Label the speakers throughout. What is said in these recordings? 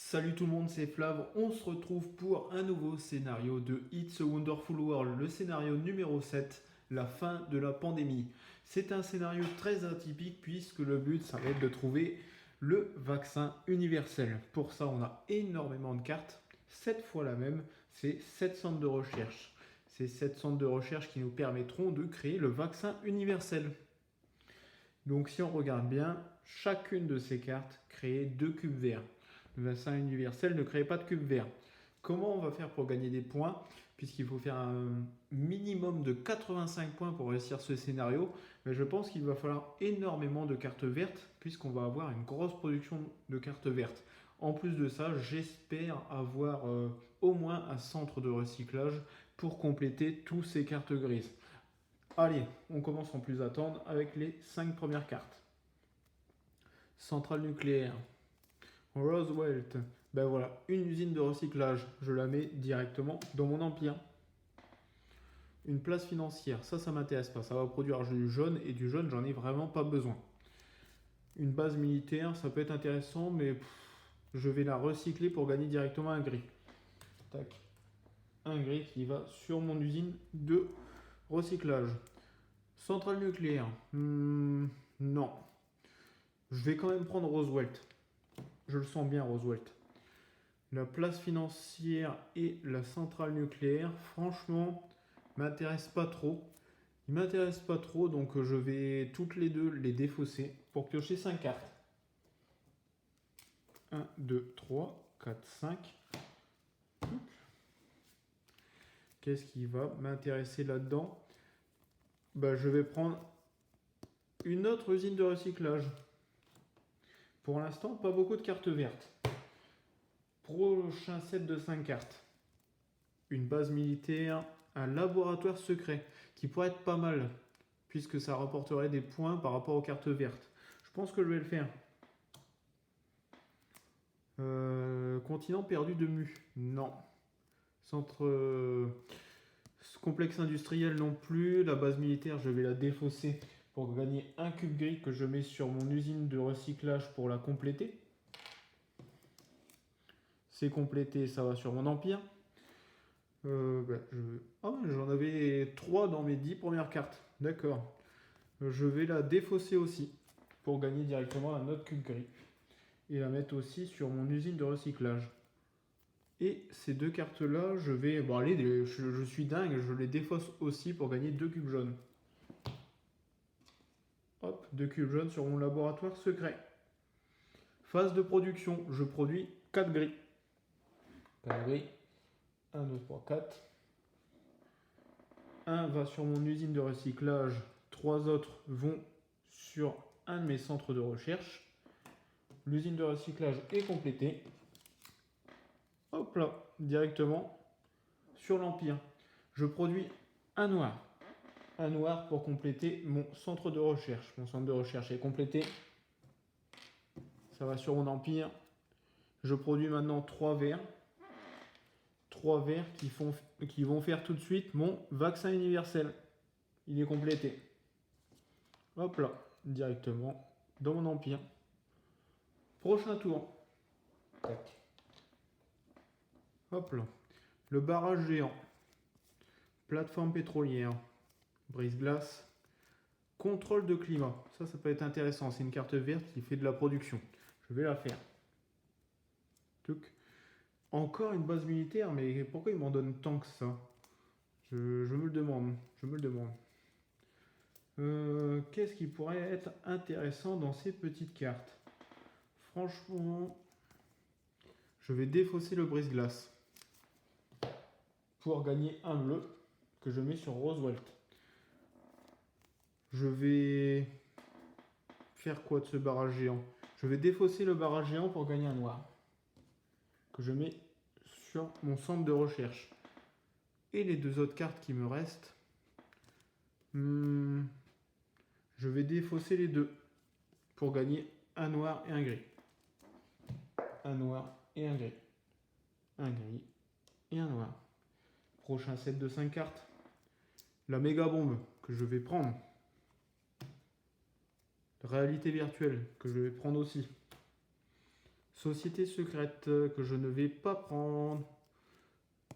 Speaker 1: Salut tout le monde, c'est Flav. On se retrouve pour un nouveau scénario de It's a Wonderful World, le scénario numéro 7, la fin de la pandémie. C'est un scénario très atypique puisque le but, ça va être de trouver le vaccin universel. Pour ça, on a énormément de cartes, 7 fois la même, c'est 7 centres de recherche. Ces 7 centres de recherche qui nous permettront de créer le vaccin universel. Donc si on regarde bien, chacune de ces cartes crée 2 cubes verts. Le vaccin universel ne crée pas de cube vert. Comment on va faire pour gagner des points? Puisqu'il faut faire un minimum de 85 points pour réussir ce scénario. Mais je pense qu'il va falloir énormément de cartes vertes, puisqu'on va avoir une grosse production de cartes vertes. En plus de ça, j'espère avoir au moins un centre de recyclage pour compléter toutes ces cartes grises. Allez, on commence sans plus attendre avec les 5 premières cartes. Centrale nucléaire. Roosevelt, ben voilà, une usine de recyclage, je la mets directement dans mon empire. Une place financière, ça m'intéresse pas, ça va produire du jaune et du jaune j'en ai vraiment pas besoin. Une base militaire, ça peut être intéressant mais je vais la recycler pour gagner directement un gris. Tac, un gris qui va sur mon usine de recyclage. Centrale nucléaire, non. Je vais quand même prendre Roosevelt. Je le sens bien, Roosevelt. La place financière et la centrale nucléaire, franchement, m'intéressent pas trop. Ils m'intéressent pas trop, donc je vais toutes les deux les défausser pour piocher 5 cartes. 1, 2, 3, 4, 5. Qu'est-ce qui va m'intéresser là-dedans? Je vais prendre une autre usine de recyclage. Pour l'instant, pas beaucoup de cartes vertes. Prochain set de 5 cartes. Une base militaire, un laboratoire secret, qui pourrait être pas mal, puisque ça rapporterait des points par rapport aux cartes vertes. Je pense que je vais le faire. Continent perdu de Mu. Non. Centre... complexe industriel non plus. La base militaire, je vais la défausser pour gagner un cube gris que je mets sur mon usine de recyclage pour la compléter. C'est complété, ça va sur mon empire. J'en avais 3 dans mes 10 premières cartes. D'accord. Je vais la défausser aussi pour gagner directement un autre cube gris. Et la mettre aussi sur mon usine de recyclage. Et ces deux cartes-là, je vais... Bon allez, je suis dingue, je les défausse aussi pour gagner 2 cubes jaunes. Hop, 2 cubes jaunes sur mon laboratoire secret. Phase de production, je produis 4 gris. 4 gris. 1, 2, 3, 4. Un va sur mon usine de recyclage. 3 autres vont sur un de mes centres de recherche. L'usine de recyclage est complétée. Hop là, directement sur l'Empire. Je produis un noir. Un noir pour compléter mon centre de recherche. Mon centre de recherche est complété. Ça va sur mon Empire. Je produis maintenant 3 verts. 3 verts qui vont faire tout de suite mon vaccin universel. Il est complété. Hop là, directement dans mon empire. Prochain tour. Tac. Hop là. Le barrage géant. Plateforme pétrolière. Brise-glace. Contrôle de climat. Ça peut être intéressant. C'est une carte verte qui fait de la production. Je vais la faire. Touc. Encore une base militaire, mais pourquoi il m'en donne tant que ça? Je me le demande. Qu'est-ce qui pourrait être intéressant dans ces petites cartes? Franchement, je vais défausser le brise-glace pour gagner un bleu que je mets sur Roosevelt. Je vais faire quoi de ce barrage géant? Je vais défausser le barrage géant pour gagner un noir que je mets sur mon centre de recherche. Et les 2 autres cartes qui me restent, je vais défausser les 2 pour gagner un noir et un gris. Un noir et un gris. Un gris et un noir. Prochain set de 5 cartes. La méga bombe que je vais prendre. Réalité virtuelle que je vais prendre aussi. Société secrète que je ne vais pas prendre.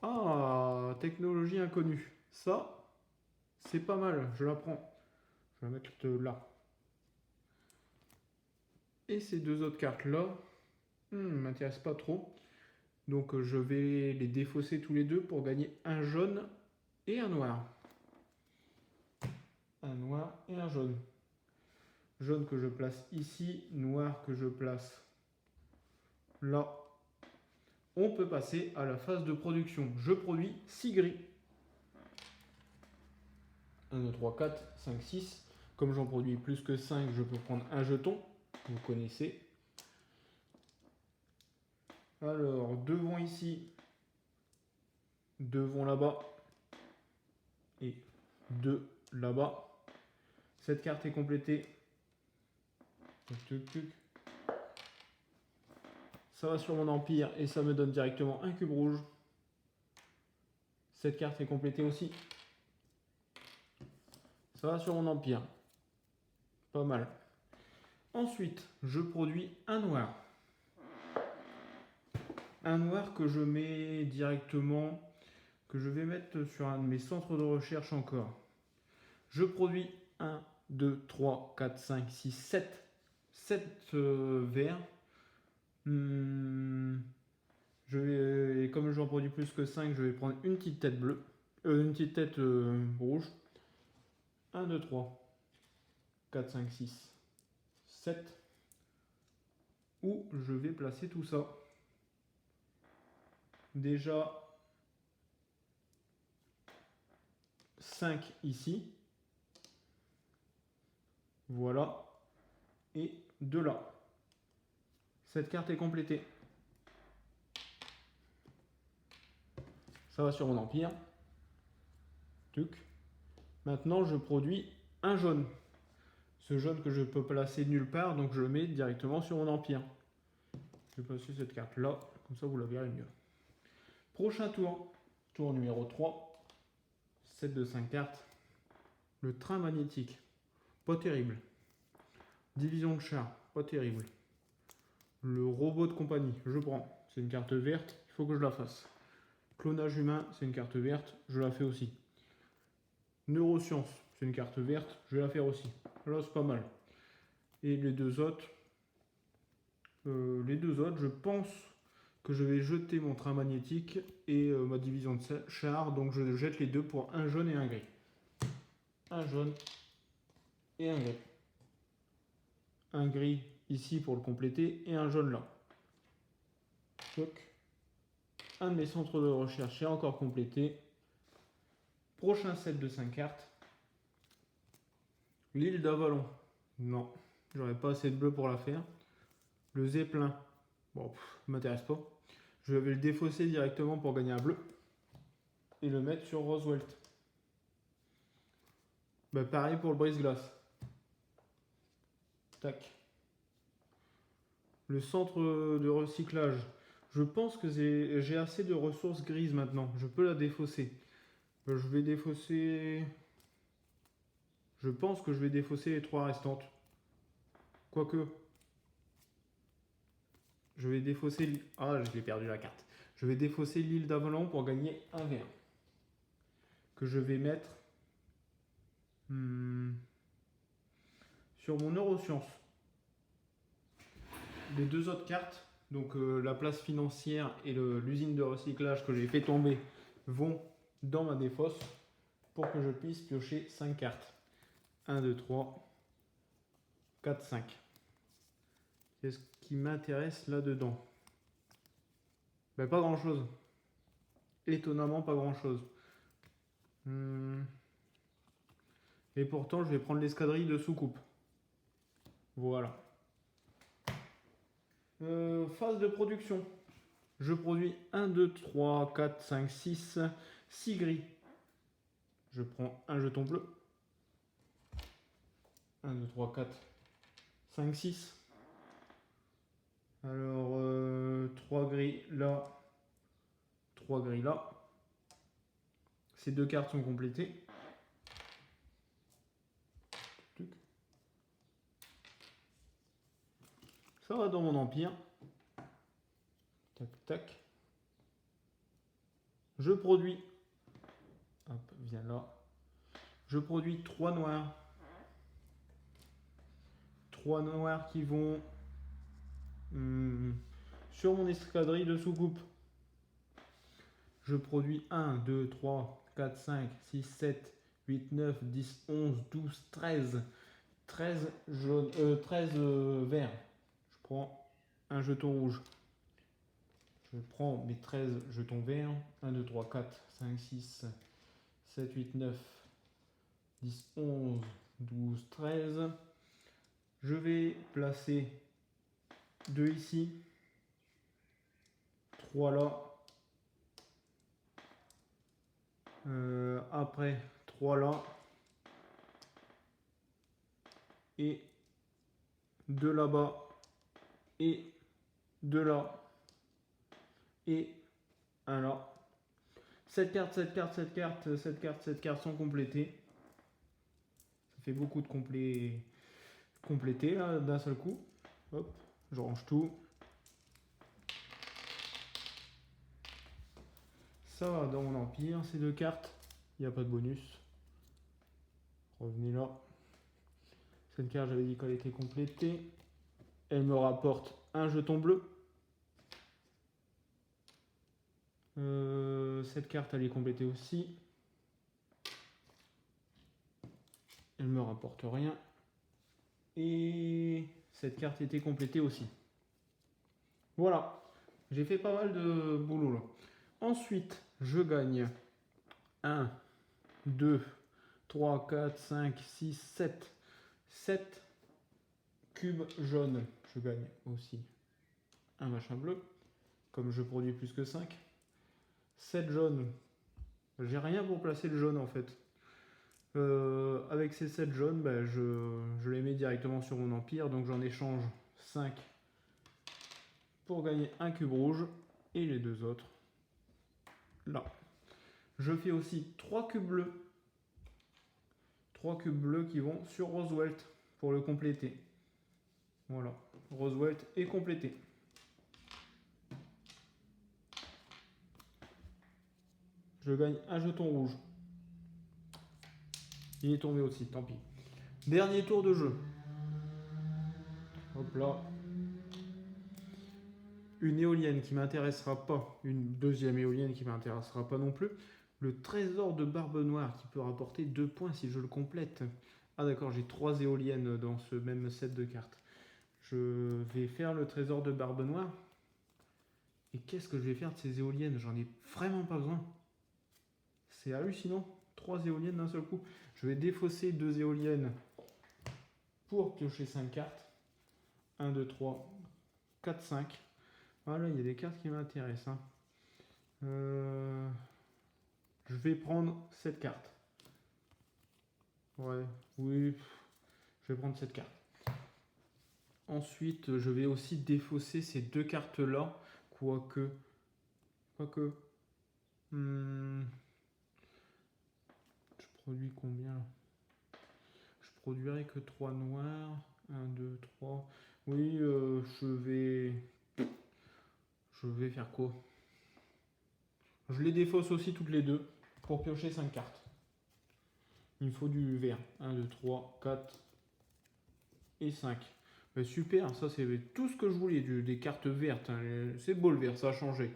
Speaker 1: Ah, technologie inconnue. Ça, c'est pas mal, je la prends. Je vais la mettre là. Et ces deux autres cartes-là, m'intéressent pas trop. Donc je vais les défausser tous les deux pour gagner un jaune et un noir. Un noir et un jaune. Jaune que je place ici, noir que je place là. On peut passer à la phase de production. Je produis 6 gris. 1, 2, 3, 4, 5, 6. Comme j'en produis plus que 5, je peux prendre un jeton. Vous connaissez. Alors, deux vont ici. Deux vont là-bas. Et deux là-bas. Cette carte est complétée. Ça va sur mon empire et ça me donne directement un cube rouge. Cette carte est complétée aussi. Ça va sur mon empire. Pas mal. Ensuite, je produis un noir. Un noir que je mets directement, que je vais mettre sur un de mes centres de recherche encore. Je produis 1, 2, 3, 4, 5, 6, 7. 7 verts. Et comme j'en produis plus que 5, je vais prendre une petite tête bleue. Une petite tête rouge. 1, 2, 3, 4, 5, 6, 7. Où je vais placer tout ça. Déjà 5 ici. Voilà. Et 2 là. Cette carte est complétée. Ça va sur mon empire. Tuc. Maintenant, je produis un jaune. Ce jaune que je peux placer nulle part, donc je le mets directement sur mon empire. Je vais placer cette carte là, comme ça vous la verrez mieux. Prochain tour. Tour numéro 3. 7 de 5 cartes. Le train magnétique. Pas terrible. Division de char. Pas terrible. Le robot de compagnie. Je prends. C'est une carte verte. Il faut que je la fasse. Clonage humain. C'est une carte verte. Je la fais aussi. Neurosciences. C'est une carte verte. Je vais la faire aussi. Là, c'est pas mal. Et les deux autres. Je pense que je vais jeter mon train magnétique et ma division de char. Donc je jette les deux pour un jaune et un gris. Un jaune et un gris. Un gris ici pour le compléter et un jaune là. Donc, un de mes centres de recherche est encore complété. Prochain set de 5 cartes. L'île d'Avalon. Non, j'aurais pas assez de bleu pour la faire. Le Zeppelin. Bon, m'intéresse pas. Je vais le défausser directement pour gagner un bleu. Et le mettre sur Roosevelt. Bah, pareil pour le brise-glace. Tac. Le centre de recyclage. Je pense que j'ai assez de ressources grises maintenant. Je peux la défausser. Je vais défausser... Je pense que je vais défausser les 3 restantes. Quoique... Je vais défausser... Ah, je l'ai perdu la carte. Je vais défausser l'île d'Avalon pour gagner un vert. Que je vais mettre... sur mon neurosciences. Les deux autres cartes, donc la place financière et l'usine de recyclage que j'ai fait tomber, vont dans ma défausse pour que je puisse piocher 5 cartes. 1, 2, 3, 4, 5. Qu'est-ce qui m'intéresse là-dedans? Ben, pas grand-chose. Étonnamment, pas grand-chose. Et pourtant, je vais prendre l'escadrille de soucoupe. Voilà. Phase de production. Je produis 1, 2, 3, 4, 5, 6, 6 gris. Je prends un jeton bleu. 1, 2, 3, 4, 5, 6. Alors, 3 gris là, 3 gris là. Ces deux cartes sont complétées. Ça va dans mon empire. Tac, tac. Je produis. Hop, viens là. Je produis 3 noirs. 3 noirs qui vont sur mon escadrille de soucoupe. Je produis 1, 2, 3, 4, 5, 6, 7, 8, 9, 10, 11, 12, 13. 13 jaunes, 13 verts. Je prends un jeton rouge. Je prends mes 13 jetons verts. 1, 2, 3, 4, 5, 6, 7, 8, 9, 10, 11, 12, 13. Je vais placer 2 ici. 3 là. Après 3 là. Et 2 là-bas. Et 2 là. Et 1 là. Cette carte sont complétées. Ça fait beaucoup de compléter là d'un seul coup. Hop, je range tout. Ça va dans mon empire, ces 2 cartes. Il n'y a pas de bonus. Revenez là. Cette carte, j'avais dit qu'elle était complétée. Elle me rapporte un jeton bleu. Cette carte, elle est complétée aussi. Elle me rapporte rien. Et cette carte était complétée aussi. Voilà. J'ai fait pas mal de boulot là. Ensuite, je gagne 1, 2, 3, 4, 5, 6, 7. 7 cubes jaunes. Je gagne aussi un machin bleu. Comme je produis plus que 5. 7 jaunes. J'ai rien pour placer le jaune en fait. Avec ces 7 jaunes, bah, je les mets directement sur mon empire. Donc j'en échange 5 pour gagner un cube rouge. Et les 2 autres là. Je fais aussi 3 cubes bleus. 3 cubes bleus qui vont sur Roosevelt pour le compléter. Voilà, Roosevelt est complété. Je gagne un jeton rouge. Il est tombé aussi, tant pis. Dernier tour de jeu. Hop là. Une éolienne qui m'intéressera pas. Une deuxième éolienne qui m'intéressera pas non plus. Le trésor de Barbe Noire qui peut rapporter 2 points si je le complète. Ah d'accord, j'ai 3 éoliennes dans ce même set de cartes. Je vais faire le trésor de Barbe Noire. Et qu'est-ce que je vais faire de ces éoliennes? J'en ai vraiment pas besoin. C'est hallucinant. 3 éoliennes d'un seul coup. Je vais défausser 2 éoliennes pour piocher 5 cartes. 1, 2, 3, 4, 5. Voilà, il y a des cartes qui m'intéressent. Je vais prendre cette carte. Ouais, oui, je vais prendre cette carte. Ensuite, je vais aussi défausser ces 2 cartes-là. Quoique. Je produis combien là? Je produirai que 3 noirs. 1, 2, 3. Oui, je vais faire quoi? Je les défausse aussi toutes les deux pour piocher 5 cartes. Il me faut du vert. 1, 2, 3, 4 et 5. Ben super, ça c'est tout ce que je voulais, des cartes vertes. Hein. C'est beau le vert, ça a changé.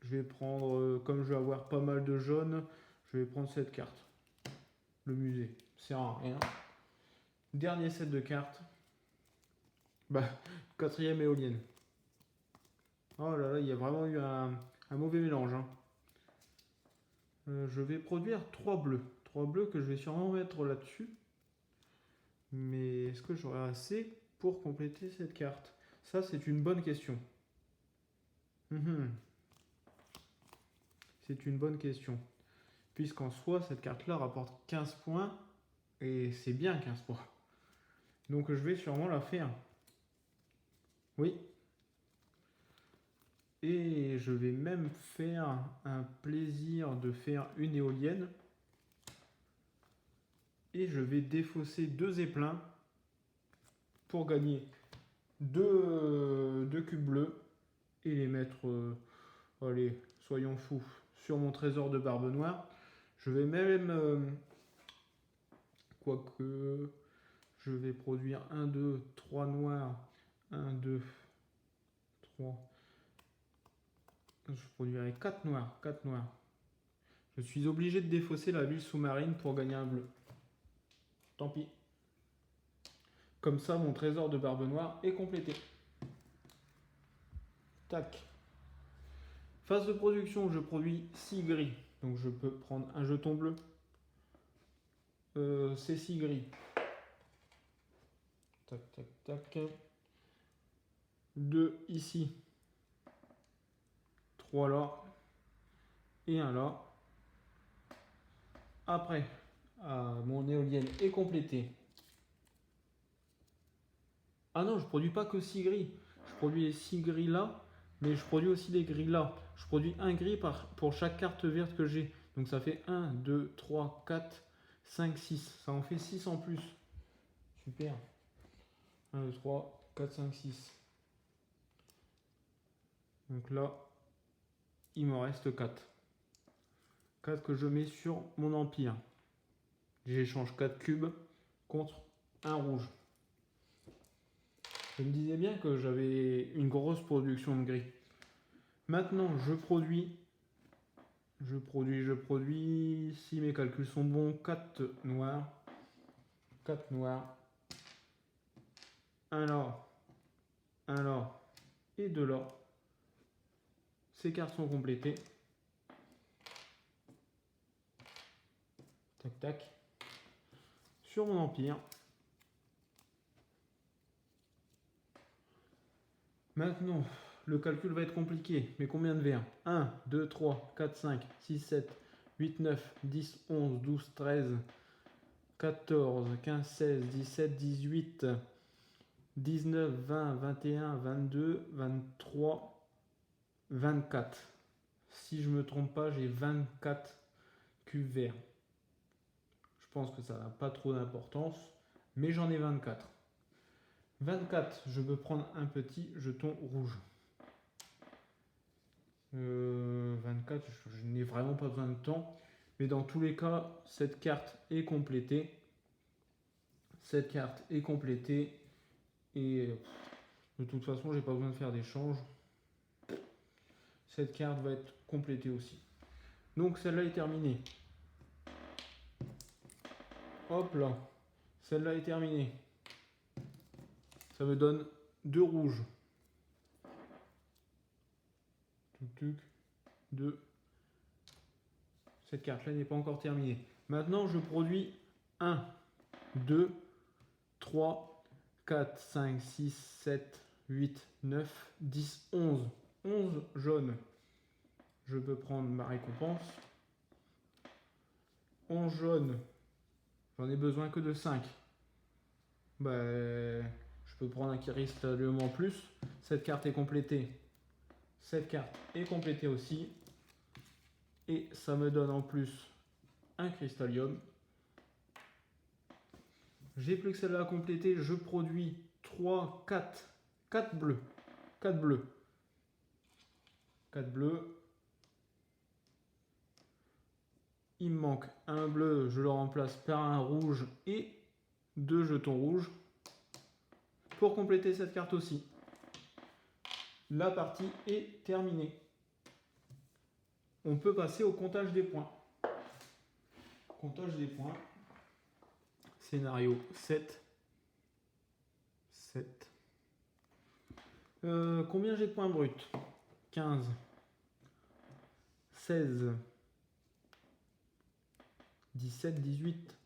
Speaker 1: Je vais prendre, comme je vais avoir pas mal de jaunes, je vais prendre cette carte. Le musée, ça sert à rien. Dernier set de cartes. Bah, 4e éolienne. Oh là là, il y a vraiment eu un mauvais mélange. Hein. Je vais produire 3 bleus. 3 bleus que je vais sûrement mettre là-dessus. Mais est-ce que j'aurai assez pour compléter cette carte? Ça, c'est une bonne question. C'est une bonne question. Puisqu'en soi, cette carte-là rapporte 15 points. Et c'est bien 15 points. Donc je vais sûrement la faire. Oui. Et je vais même faire un plaisir de faire une éolienne. Et je vais défausser 2 éplins pour gagner 2 cubes bleus et les mettre, allez, soyons fous, sur mon trésor de barbe noire. Je vais même, quoique, je vais produire 1, 2, 3 noirs, 1, 2, 3, je produirai 4 noirs, 4 noirs. Je suis obligé de défausser la ville sous-marine pour gagner un bleu. Tant pis. Comme ça, mon trésor de barbe noire est complété. Tac. Phase de production, je produis 6 gris. Donc je peux prendre un jeton bleu. C'est 6 gris. Tac, tac, tac. 2 ici. 3 là. Et 1 là. Après, mon éolienne est complétée. Ah non, je produis pas que 6 gris. Je produis les 6 gris là, mais je produis aussi des gris là. Je produis un gris pour chaque carte verte que j'ai. Donc ça fait 1, 2, 3, 4, 5, 6. Ça en fait 6 en plus. Super. 1, 2, 3, 4, 5, 6. Donc là, il me reste 4. 4 que je mets sur mon empire. J'échange 4 cubes contre un rouge. Je me disais bien que j'avais une grosse production de gris. Maintenant, je produis, si mes calculs sont bons, 4 noirs. 4 noirs. 1 là, 1 là et 2 là. Ces cartes sont complétées. Tac, tac. Sur mon empire. Maintenant, le calcul va être compliqué. Mais combien de verres? 1, 2, 3, 4, 5, 6, 7, 8, 9, 10, 11, 12, 13, 14, 15, 16, 17, 18, 19, 20, 21, 22, 23, 24. Si je ne me trompe pas, j'ai 24 cubes verts. Je pense que ça n'a pas trop d'importance, mais j'en ai 24. 24, je peux prendre un petit jeton rouge. 24, je n'ai vraiment pas besoin de temps. Mais dans tous les cas, cette carte est complétée. Cette carte est complétée. Et de toute façon, j'ai pas besoin de faire d'échange. Cette carte va être complétée aussi. Donc celle-là est terminée. Hop là. Celle-là est terminée. Ça me donne 2 rouges. Tuc, 2. Cette carte-là n'est pas encore terminée. Maintenant, je produis 1, 2, 3, 4, 5, 6, 7, 8, 9, 10, 11. 11 jaunes. Je peux prendre ma récompense. 11 jaunes. J'en ai besoin que de 5. Je peux prendre un cristallium en plus. Cette carte est complétée. Cette carte est complétée aussi. Et ça me donne en plus un cristallium. J'ai plus que celle-là à compléter. Je produis 3, 4. 4 bleus. 4 bleus. 4 bleus. Il me manque un bleu. Je le remplace par un rouge et 2 jetons rouges. Pour compléter cette carte aussi. La partie est terminée. On peut passer au comptage des points. Comptage des points. Scénario 7. 7. Combien j'ai de points bruts? 15. 16. 17, 18.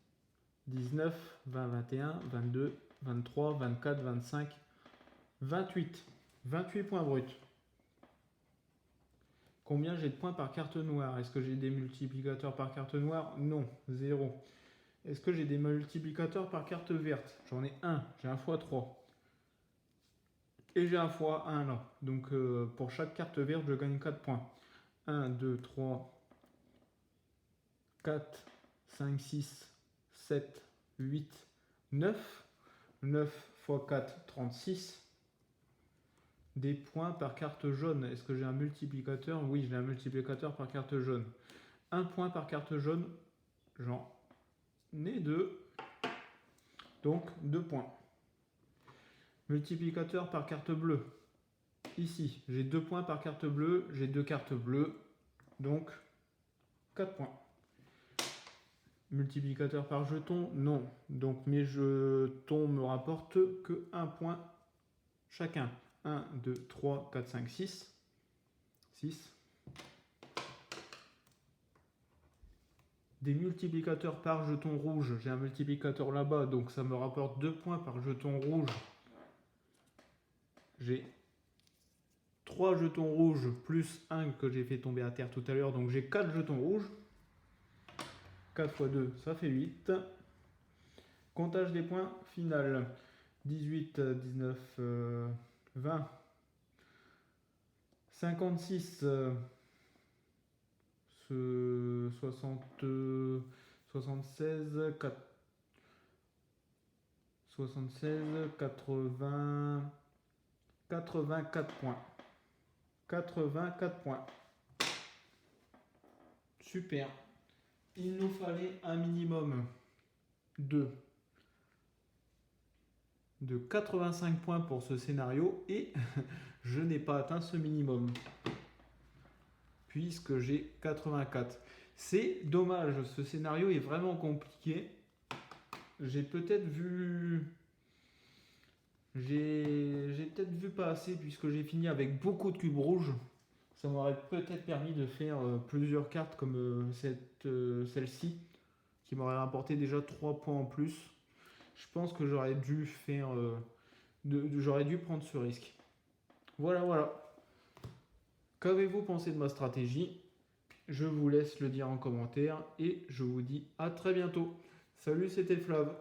Speaker 1: 19, 20, 21, 22, 23, 24, 25, 28. 28 points bruts. Combien j'ai de points par carte noire? Est-ce que j'ai des multiplicateurs par carte noire? Non, 0. Est-ce que j'ai des multiplicateurs par carte verte? J'en ai un, j'ai un x3. Et j'ai un x1 là. Donc pour chaque carte verte, je gagne 4 points. 1, 2, 3, 4, 5, 6, 7, 8, 9. 9 x 4, 36. des points par carte jaune. Est-ce que j'ai un multiplicateur? Oui, j'ai un multiplicateur par carte jaune. Un point par carte jaune, j'en ai 2. Donc 2 points. Multiplicateur par carte bleue. Ici, j'ai 2 points par carte bleue, j'ai 2 cartes bleues, donc 4 points. Multiplicateur par jeton, non. Donc mes jetons me rapportent que 1 point chacun. 1, 2, 3, 4, 5, 6. 6. Des multiplicateurs par jeton rouge. J'ai un multiplicateur là-bas, donc ça me rapporte 2 points par jeton rouge. J'ai 3 jetons rouges plus 1 que j'ai fait tomber à terre tout à l'heure, donc j'ai 4 jetons rouges. 4 x 2, ça fait 8. Comptage des points final. 18, 19, 20, 56, 60, 76, 76, 80, 84 points. 84 points. Super. Il nous fallait un minimum de 85 points pour ce scénario et je n'ai pas atteint ce minimum puisque j'ai 84. C'est dommage, ce scénario est vraiment compliqué. J'ai peut-être vu pas assez puisque j'ai fini avec beaucoup de cubes rouges. Ça m'aurait peut-être permis de faire plusieurs cartes comme celle-ci qui m'aurait rapporté déjà 3 points en plus. Je pense que j'aurais dû faire j'aurais dû prendre ce risque. Voilà. Qu'avez-vous pensé de ma stratégie? Je vous laisse le dire en commentaire et je vous dis à très bientôt. Salut, c'était Flav.